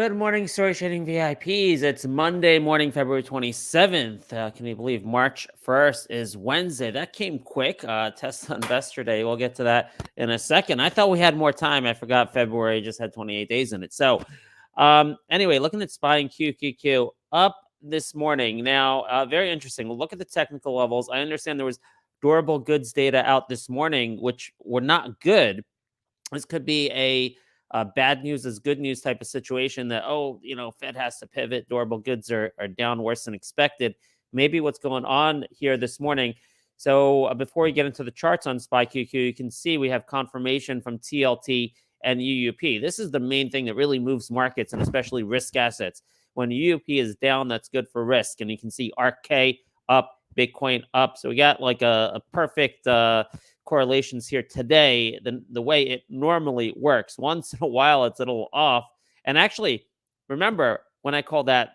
Good morning, Story Trading VIPs. It's Monday morning, February 27th. Can you believe March 1st is Wednesday? That came quick. Tesla Investor Day. We'll get to that in a second. I thought we had more time. I forgot February just had 28 days in it. So anyway, looking at SPY and QQQ up this morning. Now, very interesting. We'll look at the technical levels. I understand there was durable goods data out this morning, which were not good. This could be a bad news is good news type of situation that, Fed has to pivot. Durable goods are down worse than expected. Maybe what's going on here this morning. So before we get into the charts on SPY QQ, you can see we have confirmation from TLT and UUP. This is the main thing that really moves markets and especially risk assets. When UUP is down, that's good for risk. And you can see ARK up, Bitcoin up. So we got like a perfect correlations here today, the way it normally works. Once in a while, it's a little off. And actually, remember when I called that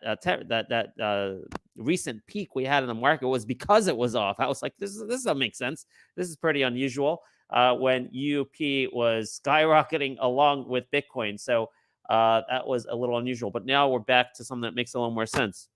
recent peak we had in the market was because it was off. I was like, this doesn't make sense. This is pretty unusual when UUP was skyrocketing along with Bitcoin. So that was a little unusual. But now we're back to something that makes a little more sense.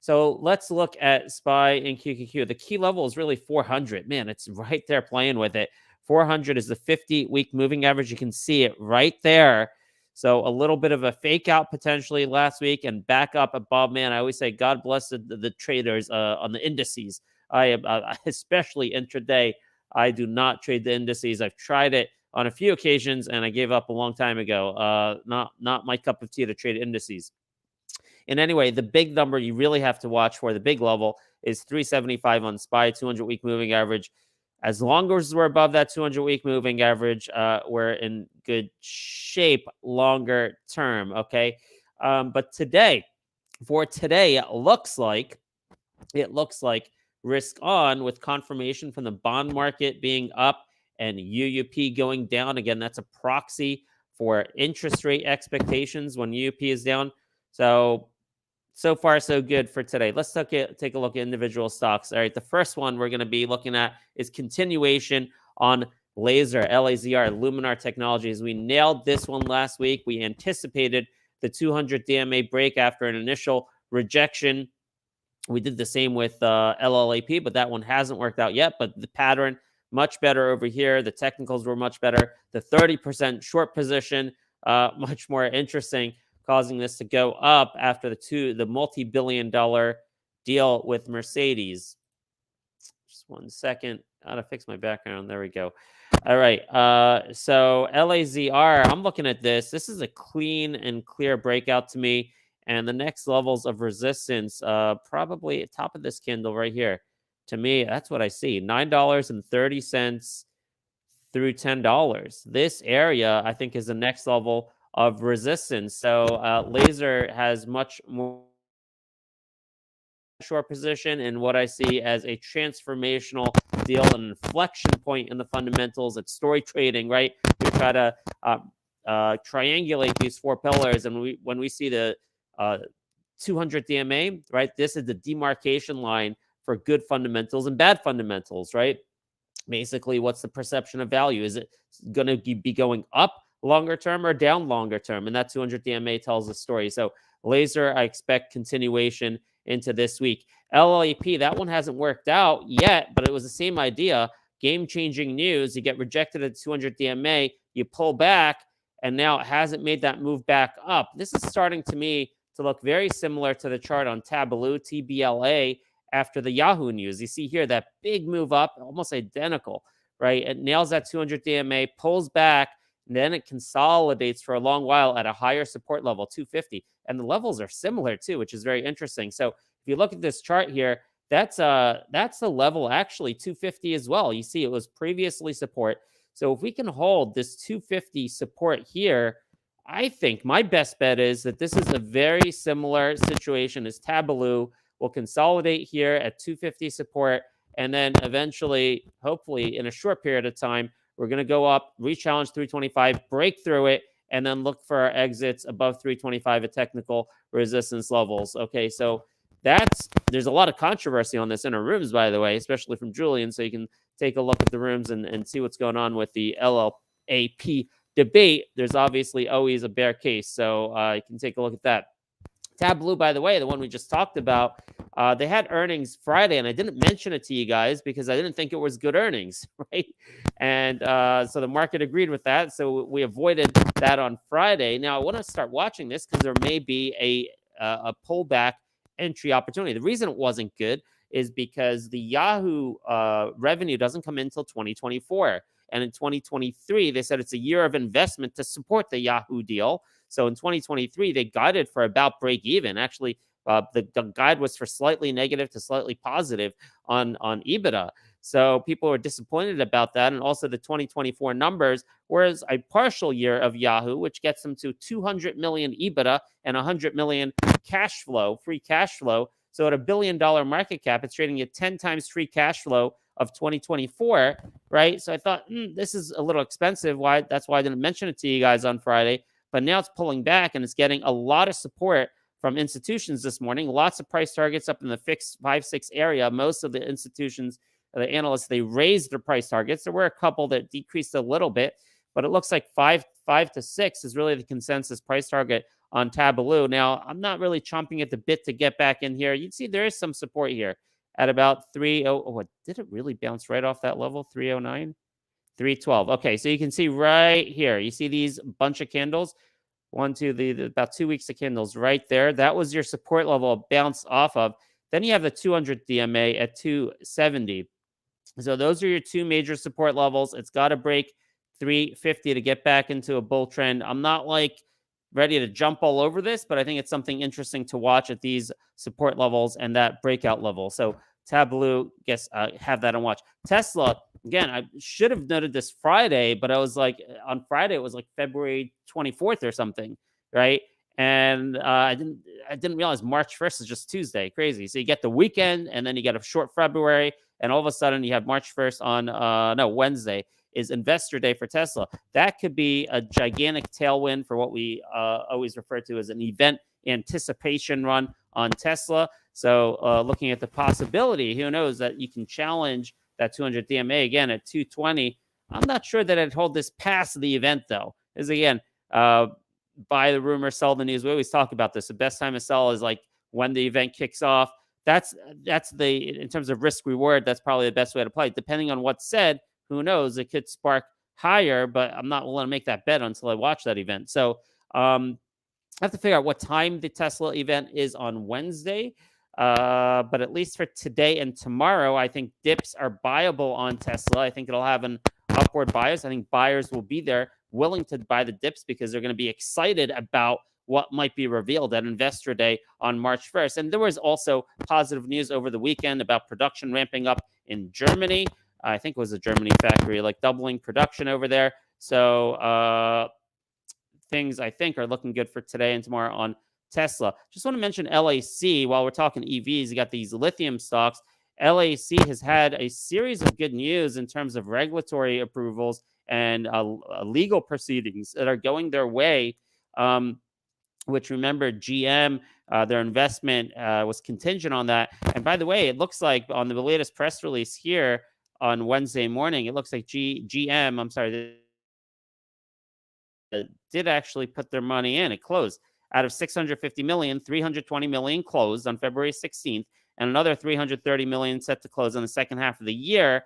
So let's look at SPY and QQQ. The key level is really 400. Man, it's right there playing with it. 400 is the 50-week moving average. You can see it right there. So a little bit of a fake out potentially last week and back up above. Man, I always say God bless the traders on the indices. I am especially intraday. I do not trade the indices. I've tried it on a few occasions and I gave up a long time ago. Not my cup of tea to trade indices. And anyway, the big number you really have to watch for, the big level, is 375 on SPY, 200-week moving average. As long as we're above that 200-week moving average, we're in good shape longer term, okay? But today, it looks like risk on with confirmation from the bond market being up and UUP going down. Again, that's a proxy for interest rate expectations when UUP is down. So far, so good for today. Let's take a look at individual stocks. All right, the first one we're going to be looking at is continuation on LAZR, LAZR, Luminar Technologies. We nailed this one last week. We anticipated the 200 DMA break after an initial rejection. We did the same with LLAP, but that one hasn't worked out yet. But the pattern, much better over here. The technicals were much better. The 30% short position, much more interesting, causing this to go up after the multi-billion-dollar deal with Mercedes. Just 1 second. I gotta fix my background. There we go. All right. So LAZR, I'm looking at this. This is a clean and clear breakout to me. And the next levels of resistance, probably at top of this candle right here. To me, that's what I see. $9.30 through $10. This area, I think, is the next level of resistance. So LAZR has much more short position and what I see as a transformational deal, an inflection point in the fundamentals. It's story trading, right? We try to triangulate these four pillars, and when we see the 200 DMA, right, this is the demarcation line for good fundamentals and bad fundamentals, right? Basically, what's the perception of value? Is it going to be going up longer term or down longer term? And that 200 DMA tells the story. So LAZR, I expect continuation into this week. LLAP, that one hasn't worked out yet, but it was the same idea. Game-changing news. You get rejected at 200 DMA, you pull back, and now it hasn't made that move back up. This is starting to me to look very similar to the chart on Tableau, TBLA, after the Yahoo news. You see here that big move up, almost identical, right? It nails that 200 DMA, pulls back, and then it consolidates for a long while at a higher support level, 250. And the levels are similar too, which is very interesting. So if you look at this chart here, that's the level actually 250 as well. You see it was previously support. So if we can hold this 250 support here, I think my best bet is that this is a very similar situation as Tableau. Will consolidate here at 250 support, and then eventually, hopefully in a short period of time, we're going to go up, re-challenge 325, break through it, and then look for our exits above 325 at technical resistance levels. Okay, so there's a lot of controversy on this in our rooms, by the way, especially from Julian, so you can take a look at the rooms and see what's going on with the LLAP debate, there's obviously always a bear case. So you can take a look at that. Tableau, by the way, the one we just talked about, they had earnings Friday, and I didn't mention it to you guys because I didn't think it was good earnings, right? And so the market agreed with that, so we avoided that on Friday. Now, I want to start watching this because there may be a pullback entry opportunity. The reason it wasn't good is because the Yahoo revenue doesn't come in until 2024. And in 2023, they said it's a year of investment to support the Yahoo deal. So in 2023, they guided for about break even. Actually, the guide was for slightly negative to slightly positive on EBITDA. So people were disappointed about that. And also the 2024 numbers, whereas a partial year of Yahoo, which gets them to 200 million EBITDA and 100 million cash flow, free cash flow. So at $1 billion market cap, it's trading at 10 times free cash flow of 2024, right? So I thought, this is a little expensive. That's why I didn't mention it to you guys on Friday. But now it's pulling back and it's getting a lot of support from institutions this morning. Lots of price targets up in the fixed 5-6 area. Most of the institutions, the analysts, they raised their price targets. There were a couple that decreased a little bit, but it looks like 5 to 6 is really the consensus price target on Tableau. Now, I'm not really chomping at the bit to get back in here. You'd see there is some support here at about 3. Oh, did it really bounce right off that level? 309? 312. Okay, so you can see right here. You see these bunch of candles? The about 2 weeks of candles right there. That was your support level bounce off of. Then you have the 200 DMA at 270. So those are your two major support levels. It's got to break 350 to get back into a bull trend. I'm not like ready to jump all over this, but I think it's something interesting to watch at these support levels and that breakout level. So Tableau, have that on watch. Tesla, again, I should have noted this Friday, but I was like, on Friday, it was like February 24th or something, right? And I didn't realize March 1st is just Tuesday. Crazy. So you get the weekend, and then you get a short February, and all of a sudden you have March 1st on Wednesday is Investor Day for Tesla. That could be a gigantic tailwind for what we always refer to as an event anticipation run on Tesla. So looking at the possibility, who knows, that you can challenge that 200 DMA again at 220. I'm not sure that I'd hold this past the event, though. Is again, buy the rumor, sell the news. We always talk about this. The best time to sell is like when the event kicks off. That's in terms of risk reward, that's probably the best way to play. Depending on what's said, who knows? It could spark higher, but I'm not willing to make that bet until I watch that event. So I have to figure out what time the Tesla event is on Wednesday. But at least for today and tomorrow, I think dips are buyable on Tesla. I think it'll have an upward bias. I think buyers will be there willing to buy the dips because they're going to be excited about what might be revealed at Investor Day on March 1st. And there was also positive news over the weekend about production ramping up in Germany. I think it was a Germany factory, like doubling production over there. So things, I think, are looking good for today and tomorrow on Tesla. Just want to mention LAC while we're talking EVs. You got these lithium stocks. LAC has had a series of good news in terms of regulatory approvals and legal proceedings that are going their way. Which, remember, GM, their investment was contingent on that. And by the way, it looks like on the latest press release here on Wednesday morning, it looks like GM, I'm sorry, did actually put their money in. It closed. Out of 650 million, 320 million closed on February 16th, and another 330 million set to close in the second half of the year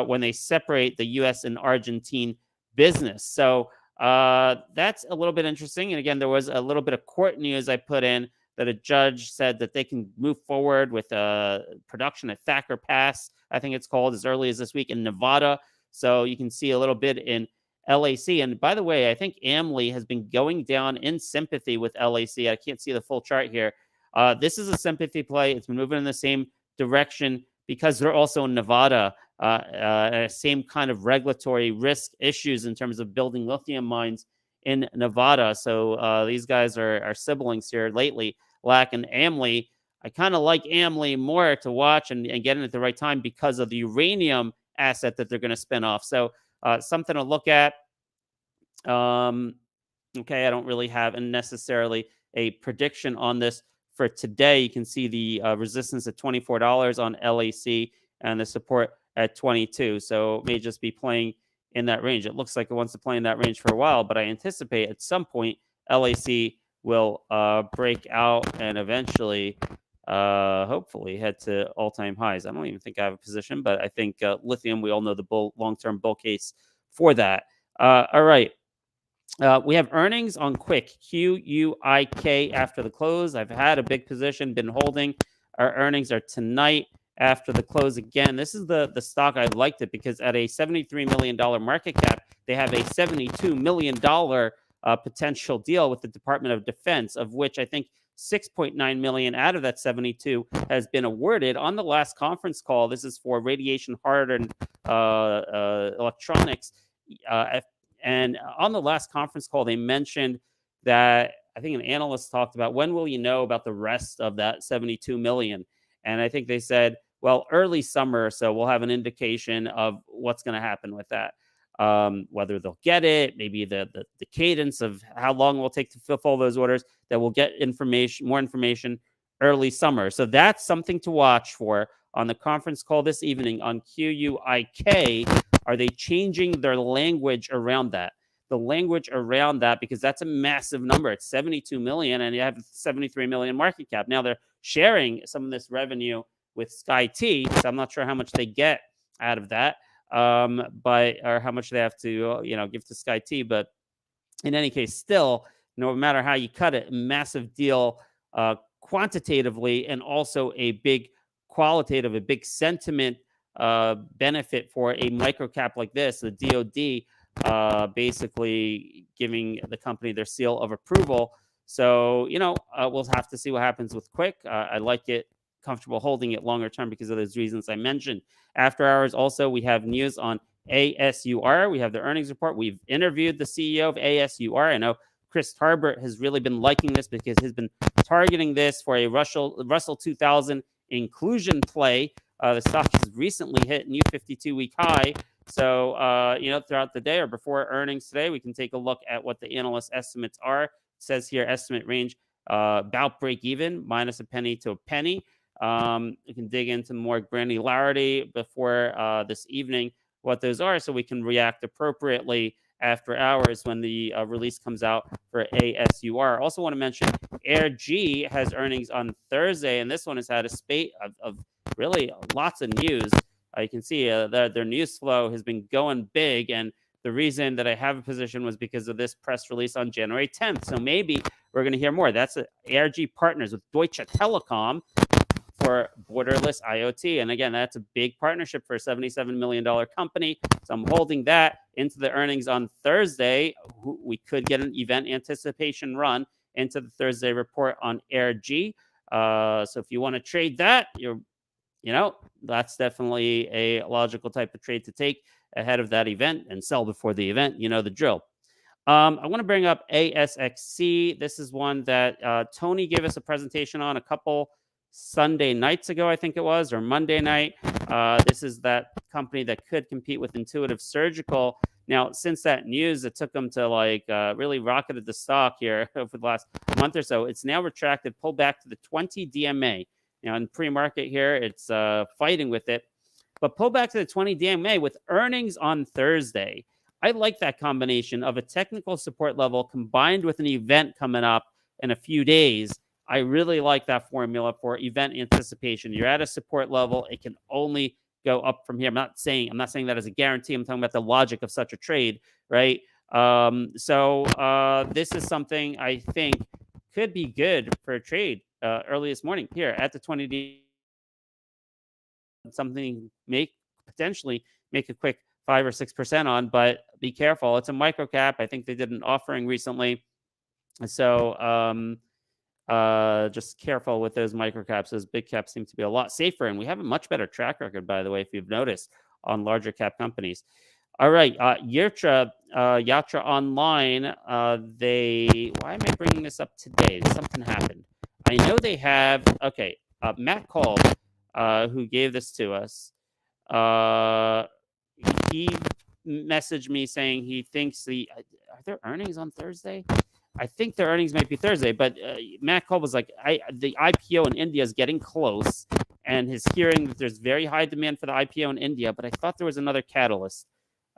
when they separate the U.S. and Argentine business. So that's a little bit interesting. And again, there was a little bit of court news I put in that a judge said that they can move forward with production at Thacker Pass, I think it's called, as early as this week in Nevada. So you can see a little bit in LAC. And by the way, I think AMLI has been going down in sympathy with LAC. I can't see the full chart here. This is a sympathy play. It's been moving in the same direction because they're also in Nevada. Same kind of regulatory risk issues in terms of building lithium mines in Nevada. So these guys are siblings here lately, LAC and AMLI. I kind of like AMLI more to watch and get in at the right time because of the uranium asset that they're going to spin off. So something to look at. Okay, I don't really have necessarily a prediction on this for today. You can see the resistance at $24 on LAC and the support at 22. So it may just be playing in that range. It looks like it wants to play in that range for a while, but I anticipate at some point LAC will break out and eventually, hopefully, head to all-time highs. I don't even think I have a position, but I think lithium, we all know the long-term bull case for that. All right. We have earnings on QUIK, QUIK, after the close. I've had a big position, been holding. Our earnings are tonight after the close again. This is the stock. I liked it because at a $73 million market cap, they have a $72 million potential deal with the Department of Defense, of which I think 6.9 million out of that 72 has been awarded on the last conference call. This is for radiation hardened electronics. And on the last conference call, they mentioned that I think an analyst talked about when will you know about the rest of that 72 million? And I think they said, well, early summer, so we'll have an indication of what's going to happen with that. Whether they'll get it, maybe the cadence of how long it will take to fulfill those orders, that we'll get more information early summer. So that's something to watch for on the conference call this evening on QUIK. Are they changing their language around that? The language around that, because that's a massive number. It's 72 million and you have 73 million market cap. Now they're sharing some of this revenue with SkyT, so I'm not sure how much they get out of that. Or how much they have to, give to SkyT. But in any case, still, no matter how you cut it, massive deal quantitatively, and also a big qualitative, a big sentiment benefit for a microcap like this. The DoD basically giving the company their seal of approval. So, we'll have to see what happens with QUIK. I like it. Comfortable holding it longer term because of those reasons I mentioned. After hours, also, we have news on ASUR. We have the earnings report. We've interviewed the CEO of ASUR. I know Chris Tarbert has really been liking this because he's been targeting this for a Russell 2000 inclusion play. The stock has recently hit a new 52-week high. So, throughout the day or before earnings today, we can take a look at what the analyst estimates are. It says here, estimate range about break even, minus a penny to a penny. You can dig into more granularity before this evening what those are, so we can react appropriately after hours when the release comes out for ASUR. Also want to mention AIRG has earnings on Thursday, and this one has had a spate of really lots of news. You can see their news flow has been going big, and the reason that I have a position was because of this press release on January 10th. So maybe we're going to hear more. That's AIRG partners with Deutsche Telekom for borderless IoT. And again, that's a big partnership for a $77 million company. So I'm holding that into the earnings on Thursday. We could get an event anticipation run into the Thursday report on AIRG. So if you want to trade that, that's definitely a logical type of trade to take ahead of that event and sell before the event. You know the drill. I want to bring up ASXC. This is one that Tony gave us a presentation on a couple Sunday nights ago, I think it was, or Monday night. This is that company that could compete with Intuitive Surgical. Now, since that news, it took them to really rocketed the stock here over the last month or so. It's now retracted, pulled back to the 20 DMA. Now, in pre-market here, it's fighting with it, but pull back to the 20 DMA with earnings on Thursday. I like that combination of a technical support level combined with an event coming up in a few days. I really like that formula for event anticipation. You're at a support level. It can only go up from here. I'm not saying that as a guarantee. I'm talking about the logic of such a trade, right? So this is something I think could be good for a trade early this morning here at the 20D. Something potentially make a quick 5 or 6% on, but be careful. It's a micro cap. I think they did an offering recently. So just careful with those micro caps. Those big caps seem to be a lot safer, and we have a much better track record, by the way, if you've noticed, on larger cap companies. All right, YTRA Online. Why am I bringing this up today? Something happened. I know they have. Okay, Matt called, who gave this to us. He messaged me saying he thinks are there earnings on Thursday? I think their earnings might be Thursday, but Matt Cole was like, the IPO in India is getting close, and he's hearing that there's very high demand for the IPO in India, but I thought there was another catalyst.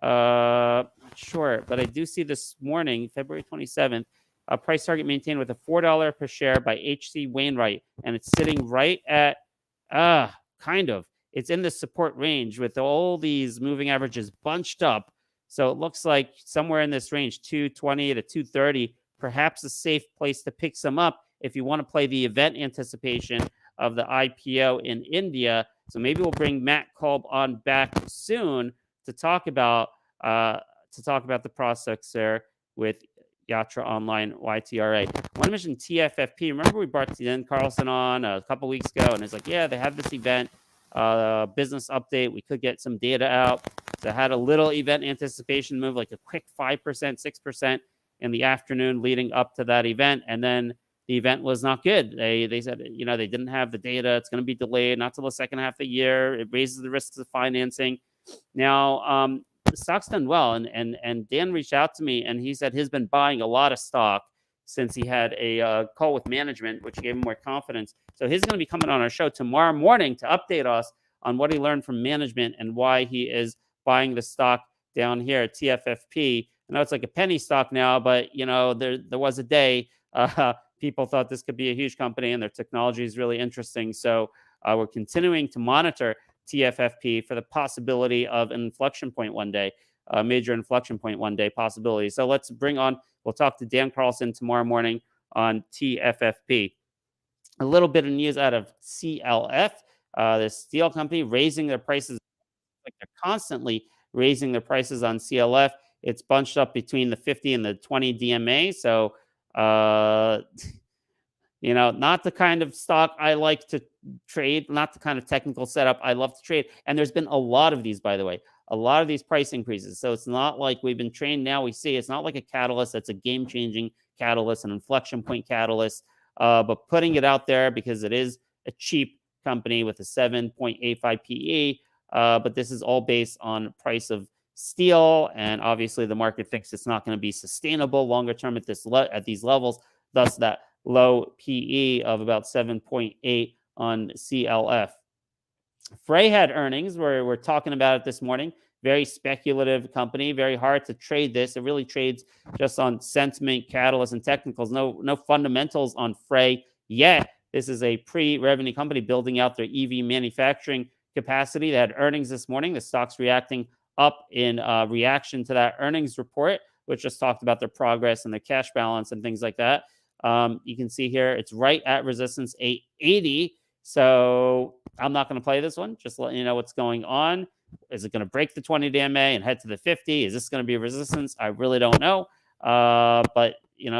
Not sure, but I do see this morning, February 27th, a price target maintained with a $4 per share by H.C. Wainwright, and it's sitting right at, kind of. It's in the support range with all these moving averages bunched up. So it looks like somewhere in this range, 220 to 230, perhaps a safe place to pick some up if you want to play the event anticipation of the IPO in India. So maybe we'll bring Matt Kolb on back soon to talk about the prospects there with YTRA Online YTRA. I want to mention TFFP. Remember we brought Dan Carlson on a couple weeks ago, and it's like, yeah, they have this event, business update. We could get some data out. So I had a little event anticipation move, like a quick 5%, 6% in the afternoon leading up to that event, and then the event was not good. They said, they didn't have the data. It's going to be delayed, not till the second half of the year. It raises the risks of financing. Now, the stock's done well, and Dan reached out to me, and he said he's been buying a lot of stock since he had a call with management, which gave him more confidence. So he's going to be coming on our show tomorrow morning to update us on what he learned from management and why he is buying the stock down here at TFFP. I know it's like a penny stock now, but there was a day people thought this could be a huge company, and their technology is really interesting. So we're continuing to monitor TFFP for the possibility of an inflection point one day, a major inflection point one day possibility. So we'll talk to Dan Carlson tomorrow morning on TFFP. A little bit of news out of CLF, the steel company raising their prices. Like they're constantly raising their prices on CLF. It's bunched up between the 50 and the 20 DMA. So, not the kind of stock I like to trade, not the kind of technical setup I love to trade. And there's been a lot of these, by the way, a lot of these price increases. So it's not like we've been trained. Now we see it's not like a catalyst that's a game-changing catalyst, an inflection point catalyst, but putting it out there because it is a cheap company with a 7.85 PE. But this is all based on price of steel, and obviously the market thinks it's not going to be sustainable longer term at these levels. Thus, that low PE of about 7.8 on CLF. FREY had earnings. We're talking about it this morning. Very speculative company. Very hard to trade this. It really trades just on sentiment, catalysts, and technicals. No fundamentals on FREY yet. This is a pre-revenue company building out their EV manufacturing capacity. They had earnings this morning. The stock's reacting up in reaction to that earnings report, which just talked about their progress and their cash balance and things like that. You can see here it's right at resistance 880. So I'm not going to play this one. Just letting you know what's going on. Is it going to break the 20 DMA and head to the 50? Is this going to be a resistance? I really don't know. But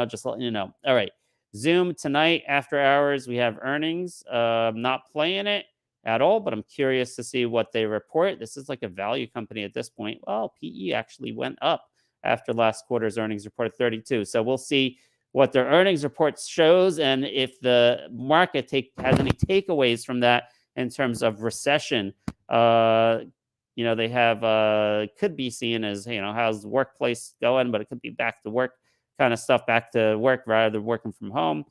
just letting you know. All right. Zoom tonight after hours. We have earnings. I'm not playing it at all, but I'm curious to see what they report. This is like a value company at this point. Well, PE actually went up after last quarter's earnings report at 32. So we'll see what their earnings report shows and if the market has any takeaways from that in terms of recession. They have could be seen as, how's the workplace going, but it could be back to work kind of stuff, back to work rather than working from home.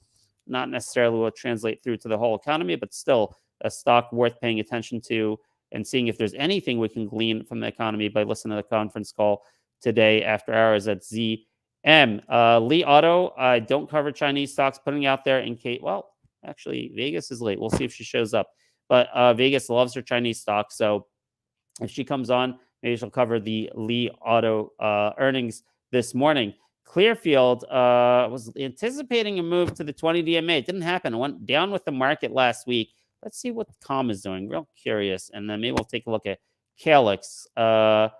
Not necessarily will translate through to the whole economy, but still a stock worth paying attention to and seeing if there's anything we can glean from the economy by listening to the conference call today after hours at ZM. Li Auto, I don't cover Chinese stocks, putting out there in case, well, actually, Vegas is late. We'll see if she shows up. But Vegas loves her Chinese stock. So if she comes on, maybe she'll cover the Li Auto earnings this morning. Clearfield was anticipating a move to the 20 DMA. It didn't happen. It went down with the market last week. Let's see what COMM is doing. Real curious. And then maybe we'll take a look at Calyx. COMM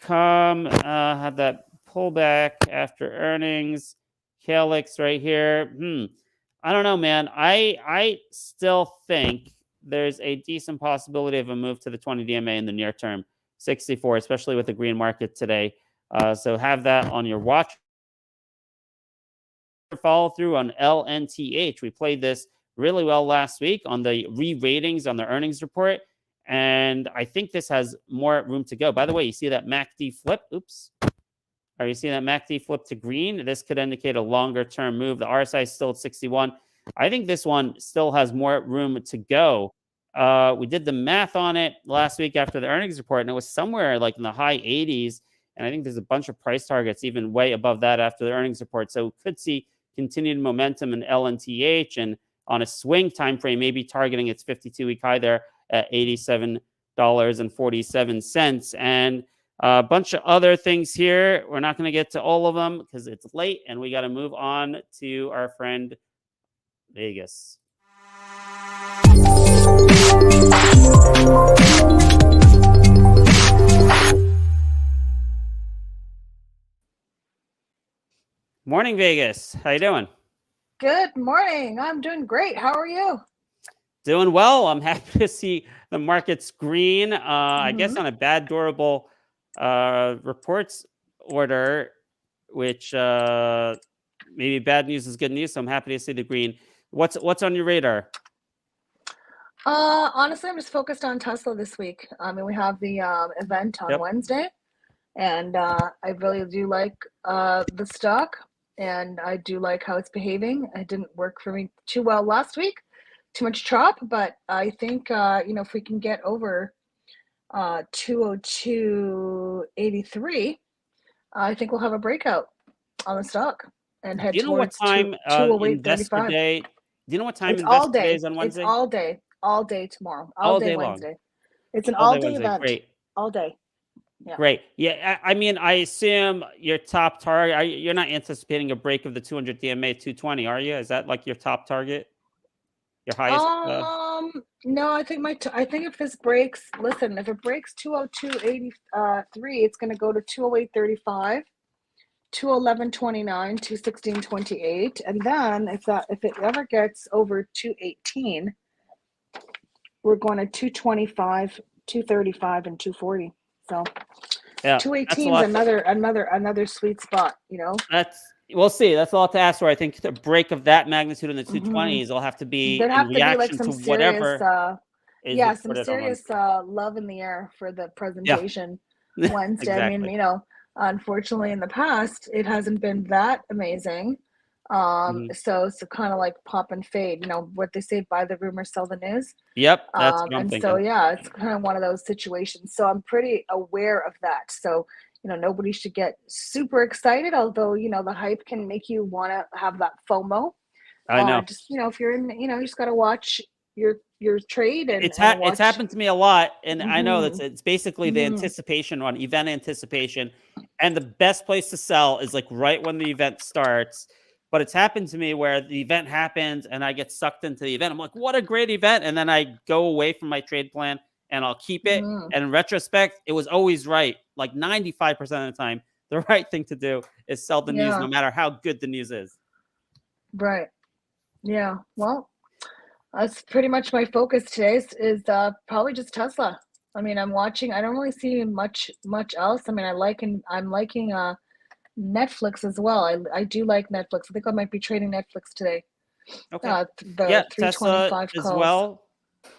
had that pullback after earnings. Calyx right here. I don't know, man. I still think there's a decent possibility of a move to the 20 DMA in the near term. 64, especially with the green market today. So have that on your watch. Follow through on LNTH. We played this really well last week on the re-ratings on the earnings report. And I think this has more room to go. By the way, you see that MACD flip? Oops. Are you seeing that MACD flip to green? This could indicate a longer term move. The RSI is still at 61. I think this one still has more room to go. We did the math on it last week after the earnings report, and it was somewhere like in the high 80s. And I think there's a bunch of price targets even way above that after the earnings report. So we could see continued momentum in LNTH, and on a swing time frame, maybe targeting its 52-week high there at $87.47. And a bunch of other things here. We're not going to get to all of them because it's late, and we got to move on to our friend Vegas. Morning, Vegas. How you doing? Good morning. I'm doing great. How are you? Doing well. I'm happy to see the market's green. I guess on a bad durable reports order, which maybe bad news is good news. So I'm happy to see the green. What's on your radar? Honestly, I'm just focused on Tesla this week. I mean, we have the event on Wednesday, and I really do like the stock, and I do like how it's behaving. It didn't work for me too well last week, too much chop, but I think if we can get over 202.83, I think we'll have a breakout on the stock and head towards 208.35. Do you know what time it's all day. Is on Wednesday? It's all day tomorrow. All day Wednesday. Long. It's an all day event. Great. All day. Yeah. Great. Yeah. I mean, I assume your top target, you're not anticipating a break of the 200 DMA at 220, are you? Is that like your top target? Your highest? No, I think I think if this breaks, listen, if it breaks 202.83, it's going to go to 208.35, 211.29, 216.28, and then if it ever gets over 218, we're going to 225, 235, and 240. So yeah, 218 is another sweet spot, We'll see. That's a lot to ask for. I think the break of that magnitude in the 220s will have to be in reaction to whatever. Some serious love in the air for the presentation Wednesday. Exactly. I mean, unfortunately, in the past, it hasn't been that amazing. So it's kind of like pop and fade. What they say: buy the rumor, sell the news. Yep, that's what I'm thinking. So it's kind of one of those situations. So I'm pretty aware of that. So nobody should get super excited, although, the hype can make you want to have that FOMO. I know. Just, if you're in, you just got to watch your trade. And it's happened to me a lot. And I know it's basically the anticipation on event anticipation. And the best place to sell is like right when the event starts. But it's happened to me where the event happens and I get sucked into the event. I'm like, what a great event. And then I go away from my trade plan and I'll keep it. And in retrospect, it was always right. Like 95% of the time, the right thing to do is sell the news, no matter how good the news is. Right. Yeah. Well, that's pretty much my focus today is probably just Tesla. I mean, I'm watching. I don't really see much else. I mean, I'm liking Netflix as well. I do like Netflix. I think I might be trading Netflix today. Okay. The 325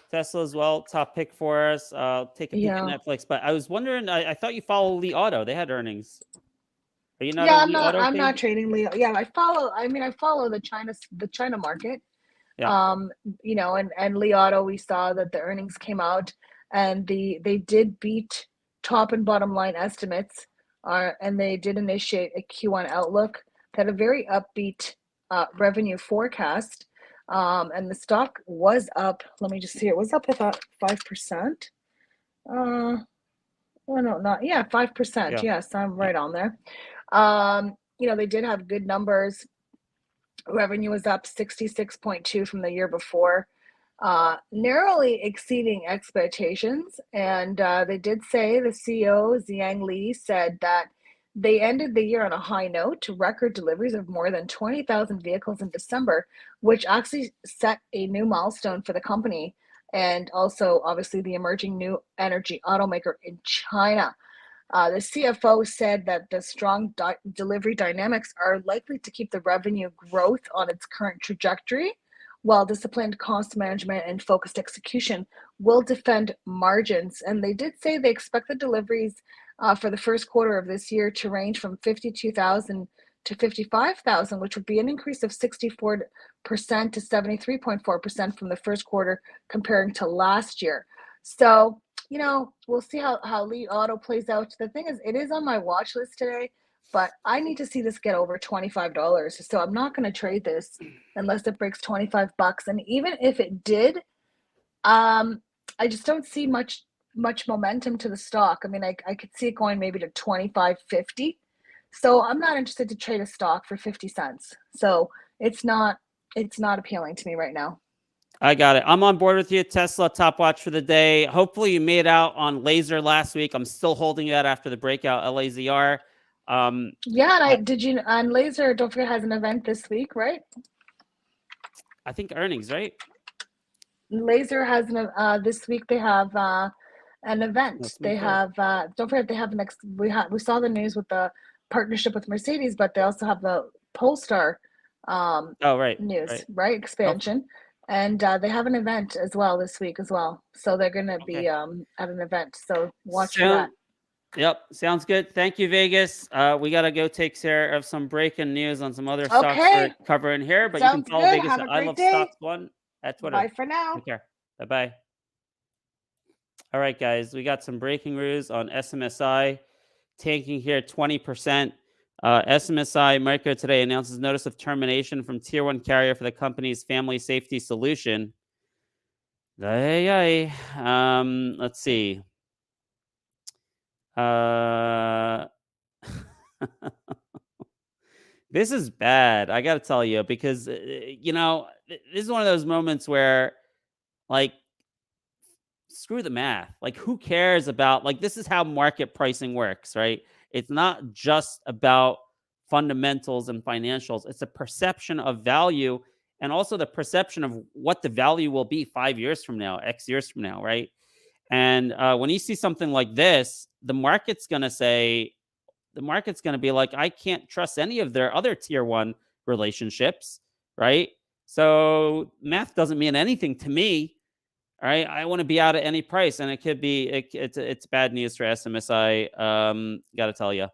Tesla as well, top pick for us. Take a peek at Netflix. But I was wondering, I thought you follow Li Auto. They had earnings. Are you not? Yeah, I'm not trading Li. Yeah, I follow the China market. Yeah. And Li Auto, we saw that the earnings came out and they did beat top and bottom line estimates. And they did initiate a Q1 outlook that had a very upbeat revenue forecast. And the stock was up. Let me just see. It was up about 5%. 5%. Yeah. Yes, I'm right on there. They did have good numbers. Revenue was up 66.2 from the year before, narrowly exceeding expectations. And they did say, the CEO, Zhang Li, said that they ended the year on a high note, record deliveries of more than 20,000 vehicles in December, which actually set a new milestone for the company and also obviously the emerging new energy automaker in China. The CFO said that the strong delivery dynamics are likely to keep the revenue growth on its current trajectory, while disciplined cost management and focused execution will defend margins. And they did say they expect the deliveries for the first quarter of this year to range from 52,000 to 55,000, which would be an increase of 64% to 73.4% from the first quarter comparing to last year. So you know, we'll see how Li Auto plays out. The thing is, it is on my watch list today, but I need to see this get over $25. So I'm not going to trade this unless it breaks 25 bucks. And even if it did, I just don't see much momentum to the stock. I mean, I could see it going maybe to 25.50. So I'm not interested to trade a stock for 50 cents. So it's not appealing to me right now. I got it. I'm on board with you. Tesla top watch for the day. Hopefully you made out on LAZR last week. I'm still holding that after the breakout LAZR. Yeah, and did you on LAZR? Don't forget has an event this week, right? I think earnings, right? LAZR has this week. They have an event. They have don't forget they have next. We saw the news with the partnership with Mercedes, but they also have the Polestar news, right? Expansion. And they have an event as well this week as well. So they're going to be at an event. So watch for that. Yep. Sounds good. Thank you, Vegas. We got to go take care of some breaking news on some other stocks we're covering here. But Sounds you can follow good. Vegas Have at a I great Love day. Stocks 1 at Twitter. Bye for now. Take care. Bye-bye. All right, guys. We got some breaking news on SMSI. Tanking here 20%. SMSI Micro today announces notice of termination from Tier 1 carrier for the company's family safety solution. Let's see. This is bad. I got to tell you, because, you know, this is one of those moments where, like, screw the math. Like, who cares about, like, this is how market pricing works, right? It's not just about fundamentals and financials. It's a perception of value and also the perception of what the value will be 5 years from now, X years from now, right? And when you see something like this, the market's going to be like, I can't trust any of their other tier 1 relationships, right? So math doesn't mean anything to me. All right, I want to be out at any price, and it could be it's bad news for SMSI. Got to tell you.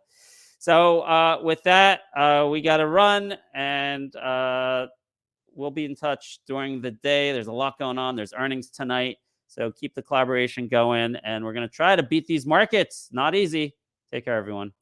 So with that, we got to run, and we'll be in touch during the day. There's a lot going on. There's earnings tonight, so keep the collaboration going, and we're going to try to beat these markets. Not easy. Take care, everyone.